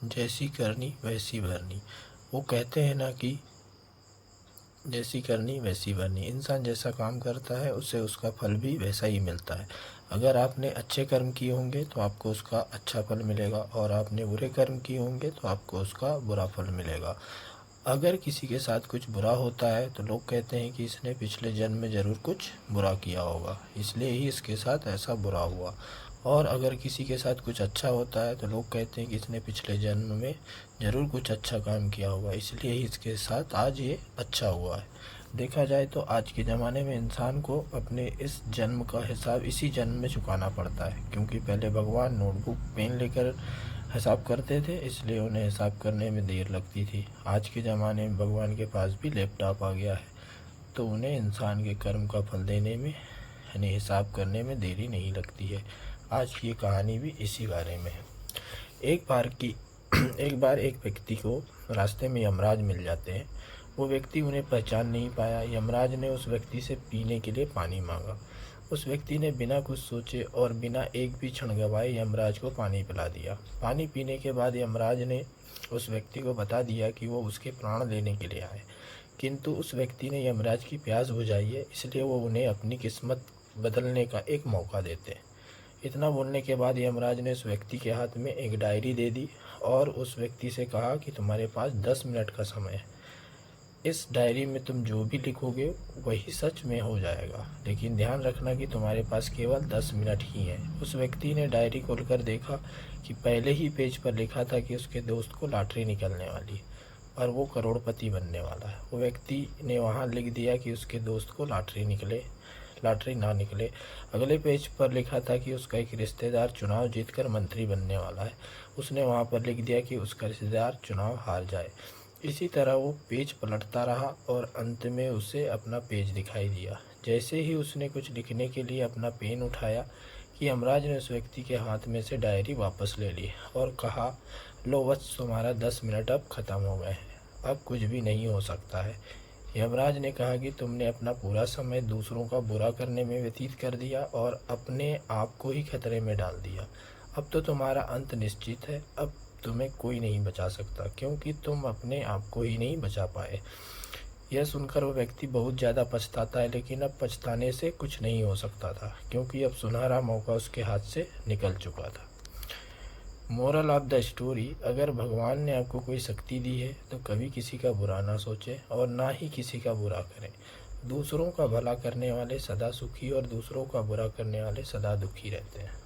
जैसी करनी वैसी भरनी। वो कहते हैं ना कि जैसी करनी वैसी भरनी। इंसान जैसा काम करता है उसे उसका फल भी वैसा ही मिलता है। अगर आपने अच्छे कर्म किए होंगे तो आपको उसका अच्छा फल मिलेगा, और आपने बुरे कर्म किए होंगे तो आपको उसका बुरा फल मिलेगा। अगर किसी के साथ कुछ बुरा होता है तो लोग कहते हैं कि इसने पिछले जन्म में ज़रूर कुछ बुरा किया होगा, इसलिए ही इसके साथ ऐसा बुरा हुआ। और अगर किसी के साथ कुछ अच्छा होता है तो लोग कहते हैं कि इसने पिछले जन्म में ज़रूर कुछ अच्छा काम किया होगा, इसलिए ही इसके साथ आज ये अच्छा हुआ है। देखा जाए तो आज के ज़माने में इंसान को अपने इस जन्म का हिसाब इसी जन्म में चुकाना पड़ता है, क्योंकि पहले भगवान नोटबुक पेन लेकर हिसाब करते थे, इसलिए उन्हें हिसाब करने में देर लगती थी। आज के ज़माने में भगवान के पास भी लैपटॉप आ गया है, तो उन्हें इंसान के कर्म का फल देने में यानी हिसाब करने में देरी नहीं लगती है। आज की कहानी भी इसी बारे में है। एक बार एक व्यक्ति को रास्ते में यमराज मिल जाते हैं। वो व्यक्ति उन्हें पहचान नहीं पाया। यमराज ने उस व्यक्ति से पीने के लिए पानी मांगा। उस व्यक्ति ने बिना कुछ सोचे और बिना एक भी क्षण गवाए यमराज को पानी पिला दिया। पानी पीने के बाद यमराज ने उस व्यक्ति को बता दिया कि वो उसके प्राण लेने के लिए आए, किंतु उस व्यक्ति ने यमराज की प्यास बुझाई है, इसलिए वो उन्हें अपनी किस्मत बदलने का एक मौका देते हैं। इतना बोलने के बाद यमराज ने उस व्यक्ति के हाथ में एक डायरी दे दी और उस व्यक्ति से कहा कि तुम्हारे पास 10 मिनट का समय है। इस डायरी में तुम जो भी लिखोगे वही सच में हो जाएगा, लेकिन ध्यान रखना कि तुम्हारे पास केवल 10 मिनट ही हैं। उस व्यक्ति ने डायरी खोलकर देखा कि पहले ही पेज पर लिखा था कि उसके दोस्त को लॉटरी निकलने वाली है और वो करोड़पति बनने वाला है। वो व्यक्ति ने वहाँ लिख दिया कि उसके दोस्त को लॉटरी ना निकले। अगले पेज पर लिखा था कि उसका एक रिश्तेदार चुनाव जीतकर मंत्री बनने वाला है। उसने वहाँ पर लिख दिया कि उसका रिश्तेदार चुनाव हार जाए। इसी तरह वो पेज पलटता रहा और अंत में उसे अपना पेज दिखाई दिया। जैसे ही उसने कुछ लिखने के लिए अपना पेन उठाया कि यमराज ने उस व्यक्ति के हाथ में से डायरी वापस ले ली और कहा, लो वत्स, तुम्हारा 10 मिनट अब ख़त्म हो गए हैं, अब कुछ भी नहीं हो सकता है। यमराज ने कहा कि तुमने अपना पूरा समय दूसरों का बुरा करने में व्यतीत कर दिया और अपने आप को ही खतरे में डाल दिया। अब तो तुम्हारा अंत निश्चित है। अब तुम्हें कोई नहीं बचा सकता, क्योंकि तुम अपने आप को ही नहीं बचा पाए। यह सुनकर वो व्यक्ति बहुत ज़्यादा पछताता है, लेकिन अब पछताने से कुछ नहीं हो सकता था, क्योंकि अब सुनहरा मौका उसके हाथ से निकल चुका था। मोरल ऑफ द स्टोरी, अगर भगवान ने आपको कोई शक्ति दी है तो कभी किसी का बुरा ना सोचें और ना ही किसी का बुरा करें। दूसरों का भला करने वाले सदा सुखी और दूसरों का बुरा करने वाले सदा दुखी रहते हैं।